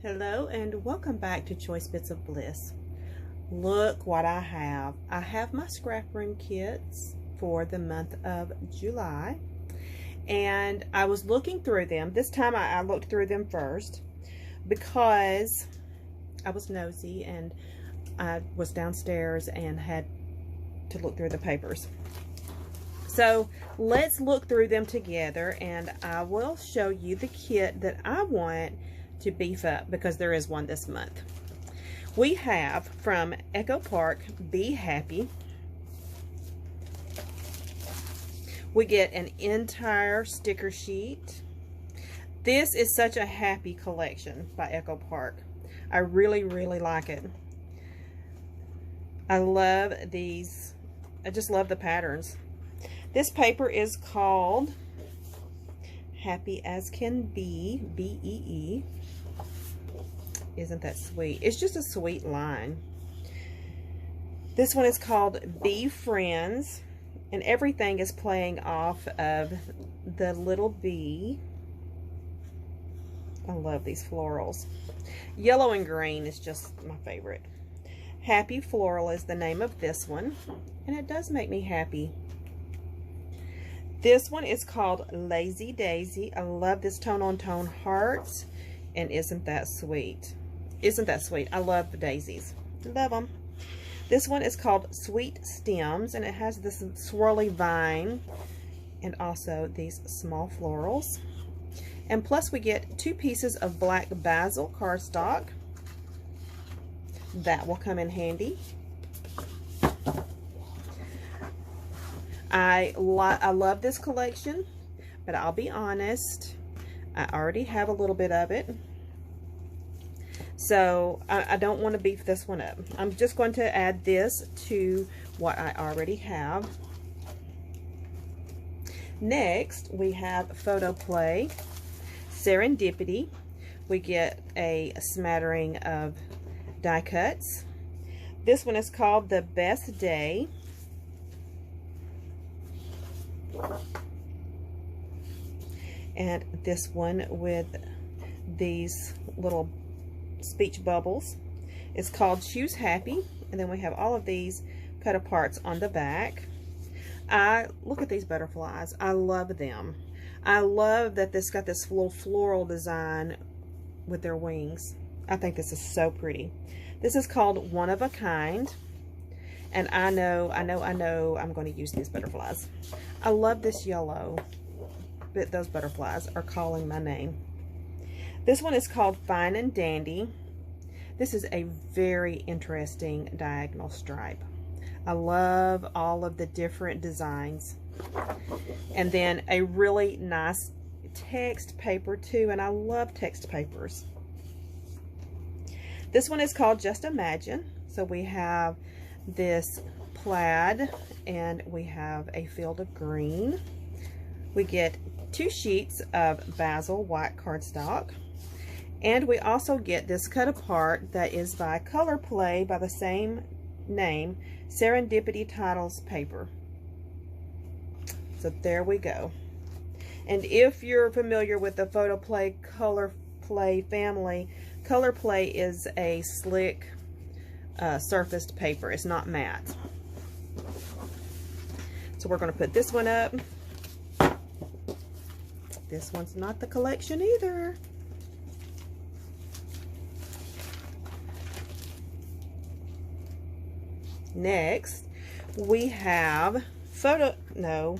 Hello and welcome back to Choice Bits of Bliss. Look what I have. I have my scrap room kits for the month of July, and I was looking through them. This time I looked through them first because I was nosy and I was downstairs and had to look through the papers. So let's look through them together and I will show you the kit that I want to beef up because there is one this month. We have from Echo Park, Be Happy. We get an entire sticker sheet. This is such a happy collection by Echo Park. I really like it. I love these. I just love the patterns. This paper is called Happy As Can Be, B-E-E. Isn't that sweet? It's just a sweet line. This one is called Be Friends, and everything is playing off of the little bee. I love these florals. Yellow and green is just my favorite. Happy Floral is the name of this one, and it does make me happy. This one is called Lazy Daisy. I love this tone-on-tone hearts, and isn't that sweet? Isn't that sweet? I love the daisies. Love them. This one is called Sweet Stems, and it has this swirly vine and also these small florals. And plus we get 2 pieces of black basil cardstock. That will come in handy. I love this collection, but I'll be honest, I already have a little bit of it. So I don't want to beef this one up. I'm just going to add this to what I already have. Next, we have Photo Play, Serendipity. We get a smattering of die cuts. This one is called The Best Day. And this one with these little speech bubbles is called Choose Happy, and then we have all of these cut aparts on the back. Look at these butterflies. I love them. I love that this got this little floral design with their wings. I think this is so pretty. This is called One of a Kind, and I know I'm going to use these butterflies. I love this yellow, but those butterflies are calling my name. This one is called Fine and Dandy. This is a very interesting diagonal stripe. I love all of the different designs. And then a really nice text paper too, and I love text papers. This one is called Just Imagine. So we have this plaid and we have a field of green. We get 2 sheets of basil white cardstock. And we also get this cut apart that is by Color Play by the same name, Serendipity Titles paper. So there we go. And if you're familiar with the Photo Play, Color Play family, Color Play is a slick surfaced paper. It's not matte. So we're going to put this one up. This one's not the collection either. Next, we have no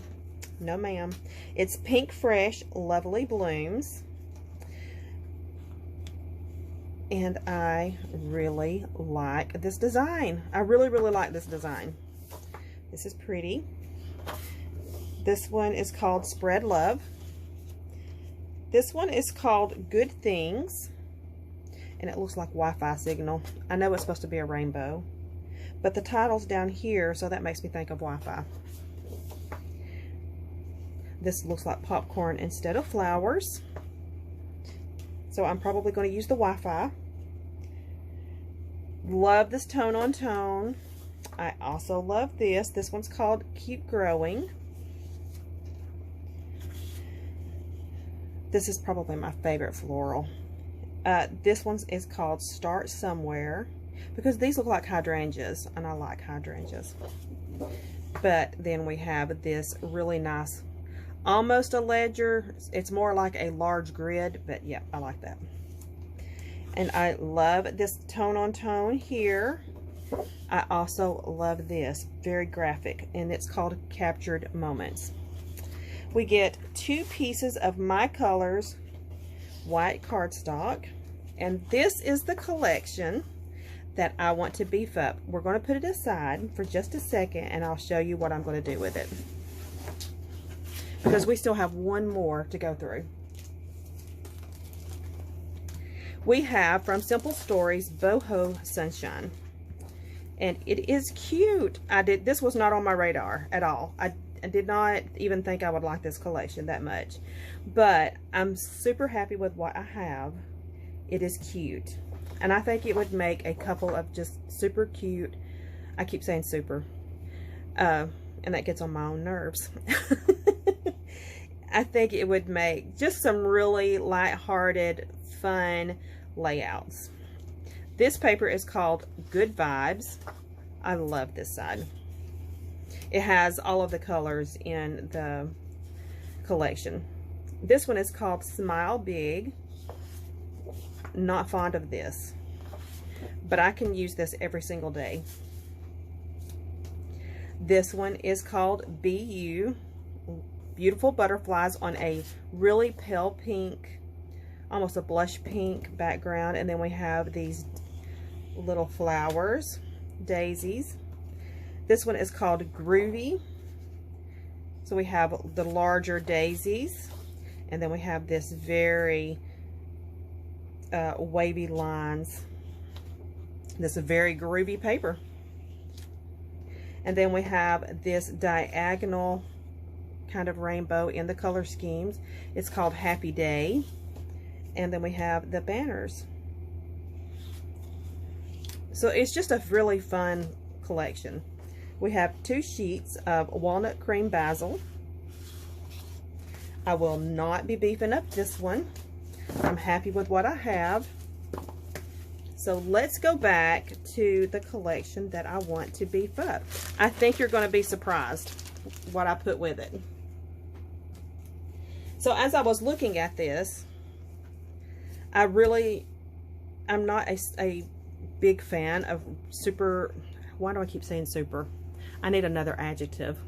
ma'am. It's Pinkfresh Lovely Blooms. And I really like this design. I really like this design. This is pretty. This one is called Spread Love. This one is called Good Things. And it looks like Wi-Fi signal. I know it's supposed to be a rainbow, but the title's down here, so that makes me think of Wi-Fi. This looks like popcorn instead of flowers. So I'm probably going to use the Wi-Fi. Love this tone-on-tone. I also love this. This one's called Keep Growing. This is probably my favorite floral. This one is called Start Somewhere, because these look like hydrangeas, and I like hydrangeas. But then we have this really nice, almost a ledger. It's more like a large grid, but yeah, I like that. And I love this tone on tone here. I also love this, very graphic, and it's called Captured Moments. We get 2 pieces of my colors white cardstock, and this is the collection that I want to beef up. We're going to put it aside for just a second, and I'll show you what I'm going to do with it, because we still have one more to go through. We have from Simple Stories Boho Sunshine, and it is cute. This was not on my radar at all. I did not even think I would like this collection that much, but I'm super happy with what I have. It is cute, and I think it would make a couple of just super cute, I keep saying super, and that gets on my own nerves. I think it would make just some really lighthearted, fun layouts. This paper is called Good Vibes. I love this side. It has all of the colors in the collection. This one is called Smile Big. Not fond of this, but I can use this every single day. This one is called Be You. Beautiful butterflies on a really pale pink, almost a blush pink background, and then we have these little flowers, daisies. This one is called Groovy. So we have the larger daisies, and then we have this very wavy lines. This is very groovy paper. And then we have this diagonal kind of rainbow in the color schemes. It's called Happy Day. And then we have the banners. So it's just a really fun collection. We have 2 sheets of walnut cream basil. I will not be beefing up this one. I'm happy with what I have. So let's go back to the collection that I want to beef up. I think you're going to be surprised what I put with it. So as I was looking at this, I'm not a big fan of super, why do I keep saying super? I need another adjective.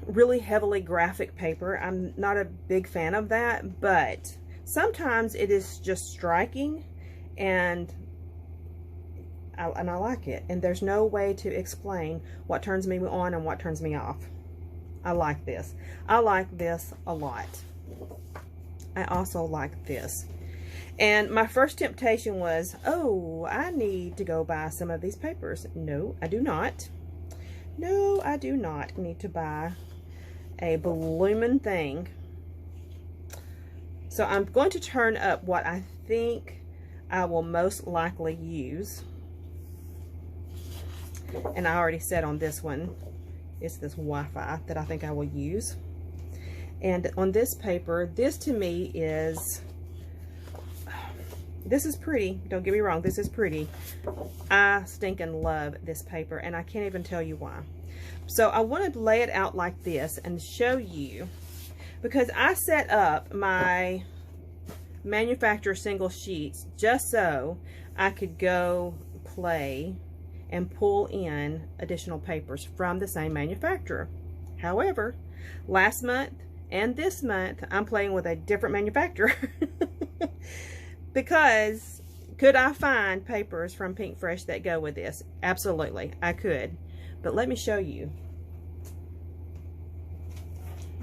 Really heavily graphic paper. I'm not a big fan of that, but sometimes it is just striking, and I like it. And there's no way to explain what turns me on and what turns me off. I like this. I like this a lot. I also like this. And my first temptation was, oh, I need to go buy some of these papers. No, I do not. No, I do not need to buy a bloomin' thing. So I'm going to turn up what I think I will most likely use. And I already said on this one, it's this Wi-Fi that I think I will use. And on this paper, this to me is, this is pretty. Don't get me wrong, this is pretty. I stinking love this paper, and I can't even tell you why. So I want to lay it out like this and show you, because I set up my manufacturer single sheets just so I could go play and pull in additional papers from the same manufacturer. However, last month and this month, I'm playing with a different manufacturer. Because could I find papers from Pinkfresh that go with this? Absolutely, I could. But let me show you.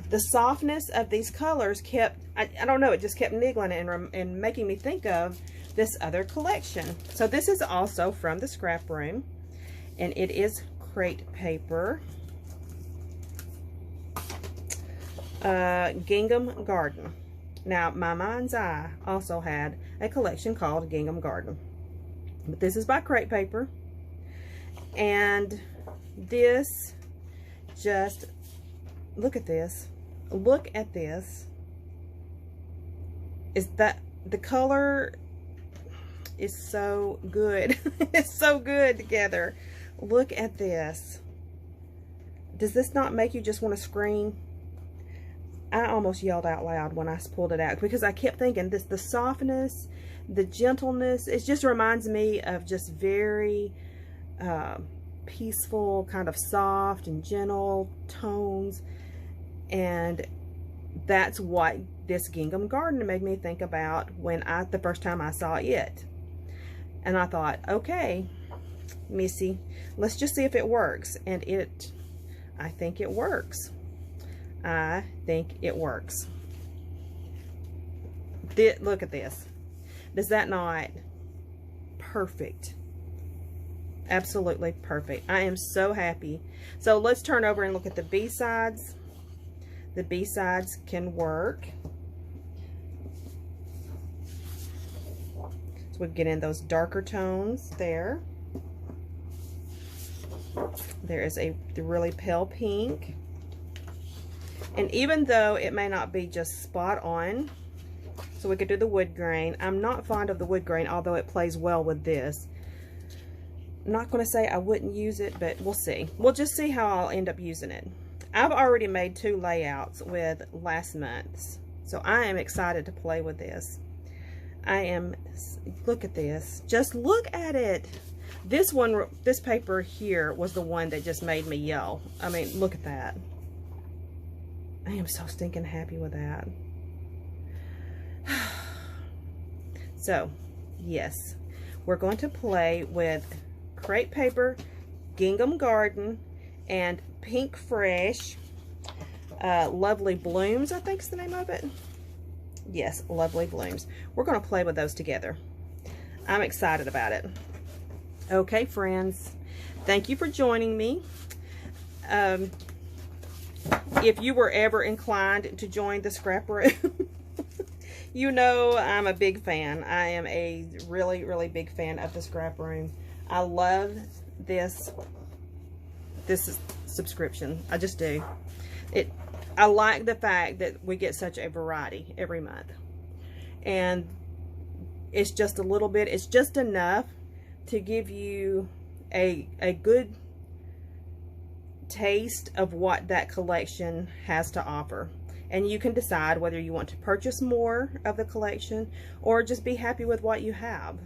The softness of these colors kept, I don't know, it just kept niggling and making me think of this other collection. So this is also from the scrap room, and it is crate paper. Gingham Garden. Now, my mind's eye also had a collection called Gingham Garden. But this is by Crate Paper. And this, just, look at this. Look at this. is that the color is so good. It's so good together. Look at this. Does this not make you just want to scream? I almost yelled out loud when I pulled it out, because I kept thinking this, the softness, the gentleness, it just reminds me of just very peaceful, kind of soft and gentle tones. And that's what this gingham garden made me think about when the first time I saw it. And I thought, okay, Missy, let's just see if it works. And I think it works. I think it works. Look at this. Does that not? Perfect. Absolutely perfect. I am so happy. So let's turn over and look at the B-sides. The B-sides can work. So we get in those darker tones there. There is the really pale pink. And even though it may not be just spot on, so we could do the wood grain. I'm not fond of the wood grain, although it plays well with this. I'm not going to say I wouldn't use it, but we'll see. We'll just see how I'll end up using it. I've already made 2 layouts with last month's, so I am excited to play with this. Look at this. Just look at it. This paper here was the one that just made me yell. I mean, look at that. I am so stinking happy with that. So, yes, we're going to play with crepe paper, gingham garden, and Pinkfresh. Lovely Blooms, I think is the name of it. Yes, Lovely Blooms. We're going to play with those together. I'm excited about it. Okay, friends, thank you for joining me. If you were ever inclined to join the scrap room, you know I'm a big fan. I am a really, really big fan of the scrap room. I love this subscription. I just do. I like the fact that we get such a variety every month. And it's just a little bit, it's just enough to give you a good taste of what that collection has to offer. And you can decide whether you want to purchase more of the collection or just be happy with what you have.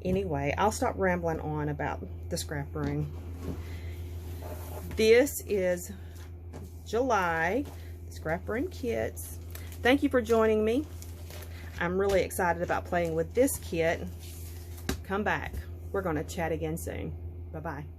Anyway, I'll stop rambling on about the scrap room. This is July scrap room kits. Thank you for joining me. I'm really excited about playing with this kit. Come back. We're going to chat again soon. Bye-bye.